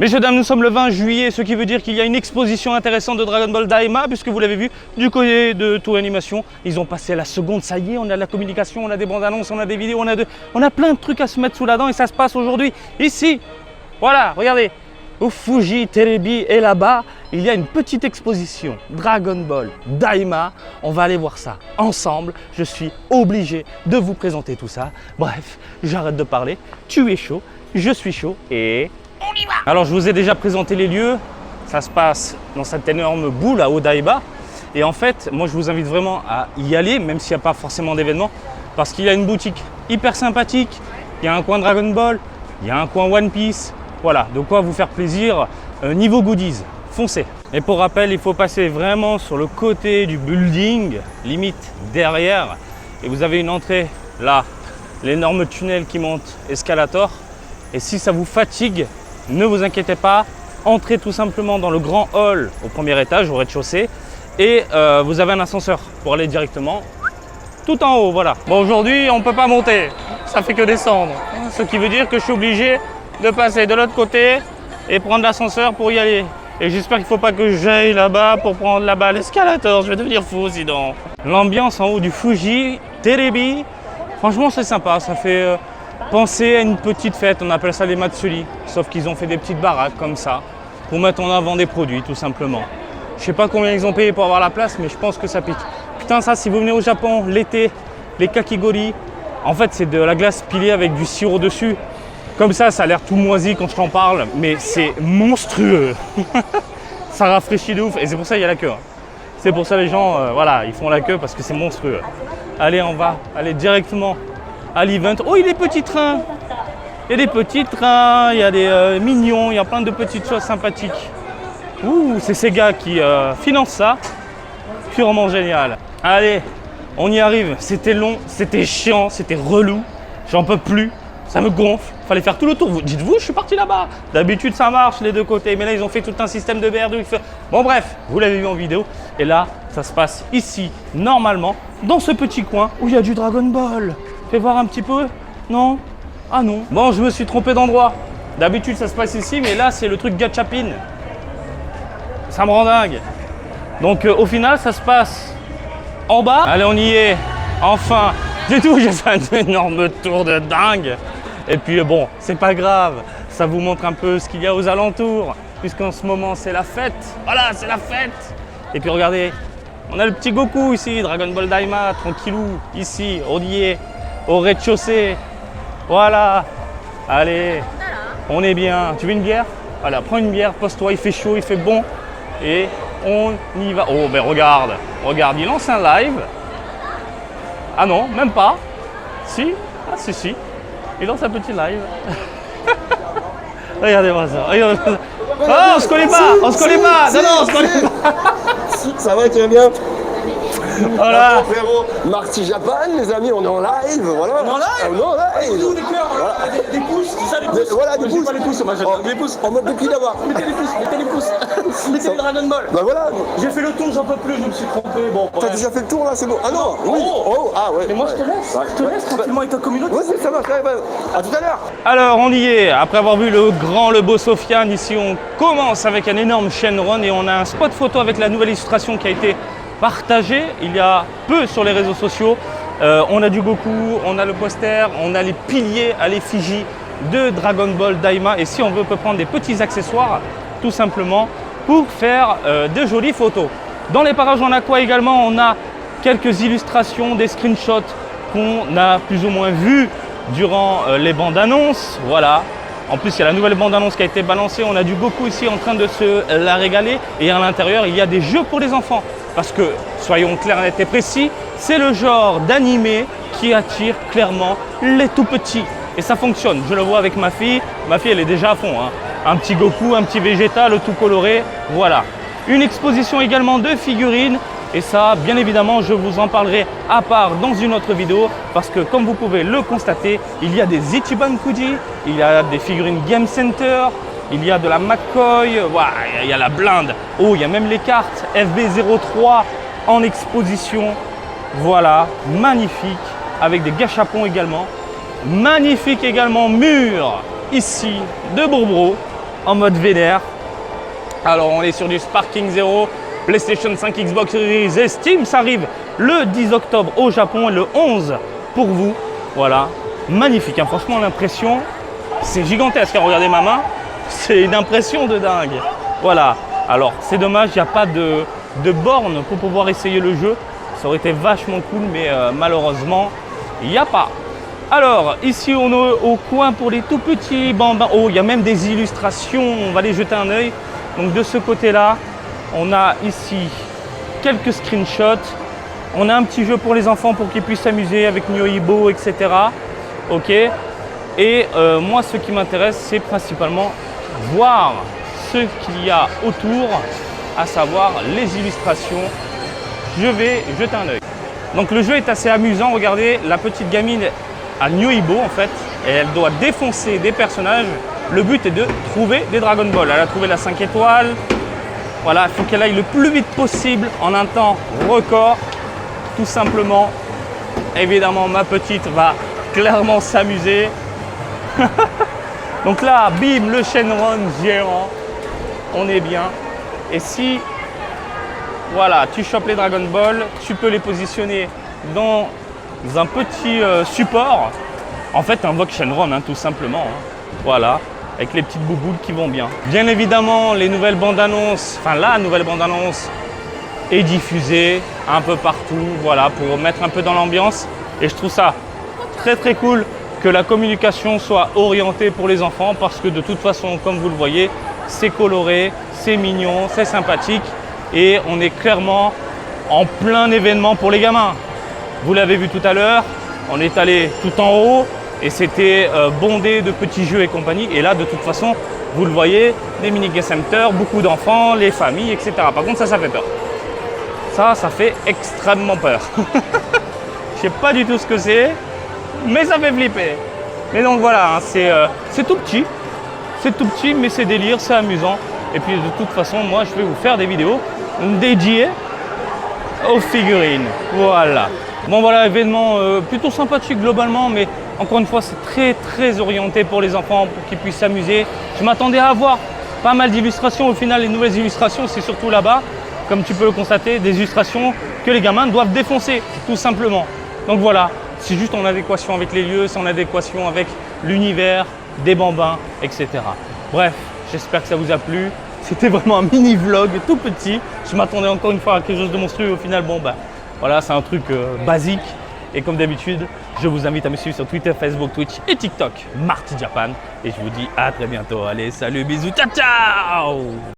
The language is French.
Messieurs, dames, nous sommes le 20 juillet, ce qui veut dire qu'il y a une exposition intéressante de Dragon Ball Daima, puisque vous l'avez vu, du côté de Toei Animation, ils ont passé à la seconde, ça y est, on a de la communication, on a des bandes annonces, on a des vidéos, on a plein de trucs à se mettre sous la dent et ça se passe aujourd'hui, ici. Voilà, regardez, au Fuji Terebi et là-bas, il y a une petite exposition Dragon Ball Daima. On va aller voir ça ensemble. Je suis obligé de vous présenter tout ça. Bref, j'arrête de parler. Tu es chaud, je suis chaud et on y va. Alors, je vous ai déjà présenté les lieux. Ça se passe dans cette énorme boule à Odaiba. Et en fait, moi, je vous invite vraiment à y aller, même s'il n'y a pas forcément d'événement, parce qu'il y a une boutique hyper sympathique. Il y a un coin Dragon Ball, il y a un coin One Piece. Voilà, de quoi vous faire plaisir niveau goodies, foncez. Et pour rappel, il faut passer vraiment sur le côté du building, limite derrière. Et vous avez une entrée là, l'énorme tunnel qui monte, escalator. Et si ça vous fatigue, ne vous inquiétez pas, entrez tout simplement dans le grand hall au premier étage, au rez-de-chaussée. Et vous avez un ascenseur pour aller directement tout en haut, voilà. Bon, aujourd'hui, on ne peut pas monter, ça fait que descendre. Ce qui veut dire que je suis obligé de passer de l'autre côté et prendre l'ascenseur pour y aller. Et j'espère qu'il ne faut pas que j'aille là-bas pour prendre là-bas l'escalator, je vais devenir fou sinon. L'ambiance en haut du Fuji Terebi, franchement c'est sympa, ça fait penser à une petite fête, on appelle ça les Matsuri, sauf qu'ils ont fait des petites baraques comme ça, pour mettre en avant des produits tout simplement. Je sais pas combien ils ont payé pour avoir la place, mais je pense que ça pique. Putain, ça, si vous venez au Japon l'été, les kakigori, en fait c'est de la glace pilée avec du sirop dessus. Comme ça a l'air tout moisi quand je t'en parle, mais c'est monstrueux. Ça rafraîchit de ouf et c'est pour ça qu'il y a la queue. C'est pour ça les gens, voilà, ils font la queue parce que c'est monstrueux. Allez, on va aller directement à l'event. Oh, il y a des petits trains. Il y a des petits trains, il y a des mignons, il y a plein de petites choses sympathiques. Ouh, c'est Sega qui finance ça. Purement génial. Allez, on y arrive. C'était long, c'était chiant, c'était relou. J'en peux plus. Ça me gonfle, fallait faire tout le tour. Dites-vous, je suis parti là-bas. D'habitude, ça marche les deux côtés, mais là, ils ont fait tout un système de BR2. Bon, bref, vous l'avez vu en vidéo. Et là, ça se passe ici, normalement, dans ce petit coin où il y a du Dragon Ball. Fais voir un petit peu. Non? Ah non. Bon, je me suis trompé d'endroit. D'habitude, ça se passe ici, mais là, c'est le truc Gachapin. Ça me rend dingue. Donc, au final, ça se passe en bas. Allez, on y est. Enfin. C'est tout, j'ai fait un énorme tour de dingue. Et puis bon, c'est pas grave, ça vous montre un peu ce qu'il y a aux alentours, puisqu'en ce moment c'est la fête. Voilà, c'est la fête. Et puis regardez, on a le petit Goku ici, Dragon Ball Daima, tranquillou, ici, on y est, au rez-de-chaussée. Voilà, allez, on est bien. Tu veux une bière? Voilà, prends une bière, pose-toi, il fait chaud, il fait bon. Et on y va. Oh, mais regarde, il lance un live. Ah non, même pas. Si, ah si. Il lance un petit live. Regardez-moi ça. Oh, on se connaît pas. Non, on se connaît pas. Ça va, tu vas bien? Voilà. Frérot, Marty Japan, les amis, on est en live, voilà. On est en live? On est en live. Des cœurs, voilà. Des pouces, c'est ça les pouces. Voilà, des pouces. Pas les pouces, moi j'aime des pouces. En mode depuis d'abord. Mettez les pouces. Mettez les Dragon Ball. Bah voilà. J'ai fait le tour, j'en peux plus, je me suis trompé. Bon, T'as déjà fait le tour là, c'est bon. Ah non, oui. Oh, ah ouais. mais moi je te laisse. Ouais. Je te laisse tranquillement avec ta communauté. Ouais, ça marche, ouais, à tout à l'heure. Alors, on y est. Après avoir vu le beau Sofiane, ici, on commence avec un énorme Shenron et on a un spot photo avec la nouvelle illustration qui a été partagée il y a peu sur les réseaux sociaux. On a du Goku, on a le poster, on a les piliers à l'effigie de Dragon Ball Daima. Et si on veut, on peut prendre des petits accessoires, tout simplement, pour faire de jolies photos. Dans les parages en aqua également, on a quelques illustrations, des screenshots qu'on a plus ou moins vus durant les bandes annonces. Voilà. En plus, il y a la nouvelle bande-annonce qui a été balancée. On a du Goku ici en train de se la régaler. Et à l'intérieur, il y a des jeux pour les enfants. Parce que, soyons clairs, nets et précis, c'est le genre d'animé qui attire clairement les tout petits. Et ça fonctionne. Je le vois avec ma fille. Ma fille, elle est déjà à fond. Hein. Un petit Goku, un petit Vegeta, le tout coloré. Voilà. Une exposition également de figurines. Et ça, bien évidemment, je vous en parlerai à part dans une autre vidéo parce que, comme vous pouvez le constater, il y a des Ichiban Kuji, il y a des figurines Game Center, il y a de la McCoy, voilà, il y a la blinde. Oh, il y a même les cartes FB03 en exposition. Voilà, magnifique, avec des gâchapons également. Magnifique également mur ici de Bourbro. en mode vénère. Alors on est sur du Sparking 0, PlayStation 5, Xbox Series et Steam. Ça arrive le 10 octobre au Japon et le 11 pour vous. Voilà, magnifique, hein. Franchement l'impression, c'est gigantesque. Regardez ma main, c'est une impression de dingue. Voilà, alors c'est dommage, il n'y a pas de borne pour pouvoir essayer le jeu. Ça aurait été vachement cool, mais malheureusement, il n'y a pas. Alors, ici, on est au coin pour les tout petits bambins. Oh, il y a même des illustrations, on va les jeter un œil. Donc, de ce côté-là, on a ici quelques screenshots. On a un petit jeu pour les enfants pour qu'ils puissent s'amuser avec Nyoibo, etc. Ok. Et moi, ce qui m'intéresse, c'est principalement voir ce qu'il y a autour, à savoir les illustrations. Je vais jeter un œil. Donc le jeu est assez amusant. Regardez, la petite gamine à Nyoibo en fait, et elle doit défoncer des personnages. Le but est de trouver des Dragon Ball. Elle a trouvé la 5 étoiles. Voilà, il faut qu'elle aille le plus vite possible en un temps record. Tout simplement. Évidemment, ma petite va clairement s'amuser. Donc là, bim, le Shenron géant. On est bien. Et si, voilà, tu chopes les Dragon Ball, tu peux les positionner dans un petit support. En fait, invoque Shenron, hein, tout simplement. Hein. Voilà, avec les petites bouboules qui vont bien. Bien évidemment, les nouvelles bandes annonces, enfin la nouvelle bande annonce est diffusée un peu partout, voilà, pour mettre un peu dans l'ambiance. Et je trouve ça très très cool que la communication soit orientée pour les enfants parce que de toute façon, comme vous le voyez, c'est coloré, c'est mignon, c'est sympathique et on est clairement en plein événement pour les gamins. Vous l'avez vu tout à l'heure, on est allé tout en haut et c'était bondé de petits jeux et compagnie. Et là, de toute façon, vous le voyez, des mini game centers, beaucoup d'enfants, les familles, etc. Par contre, ça fait peur. Ça fait extrêmement peur. Je sais pas du tout ce que c'est, mais ça fait flipper. Mais donc voilà, hein, c'est tout petit. C'est tout petit, mais c'est délire, c'est amusant. Et puis de toute façon, moi, je vais vous faire des vidéos dédiées aux figurines. Voilà. Bon voilà, événement plutôt sympathique globalement, mais encore une fois, c'est très très orienté pour les enfants, pour qu'ils puissent s'amuser. Je m'attendais à avoir pas mal d'illustrations. Au final, les nouvelles illustrations, c'est surtout là-bas, comme tu peux le constater, des illustrations que les gamins doivent défoncer, tout simplement. Donc voilà, c'est juste en adéquation avec les lieux, c'est en adéquation avec l'univers des bambins, etc. Bref, j'espère que ça vous a plu. C'était vraiment un mini vlog tout petit. Je m'attendais encore une fois à quelque chose de monstrueux. Au final, bon bah voilà, c'est un truc basique. Et comme d'habitude, je vous invite à me suivre sur Twitter, Facebook, Twitch et TikTok, Marty Japan. Et je vous dis à très bientôt. Allez, salut, bisous, ciao, ciao!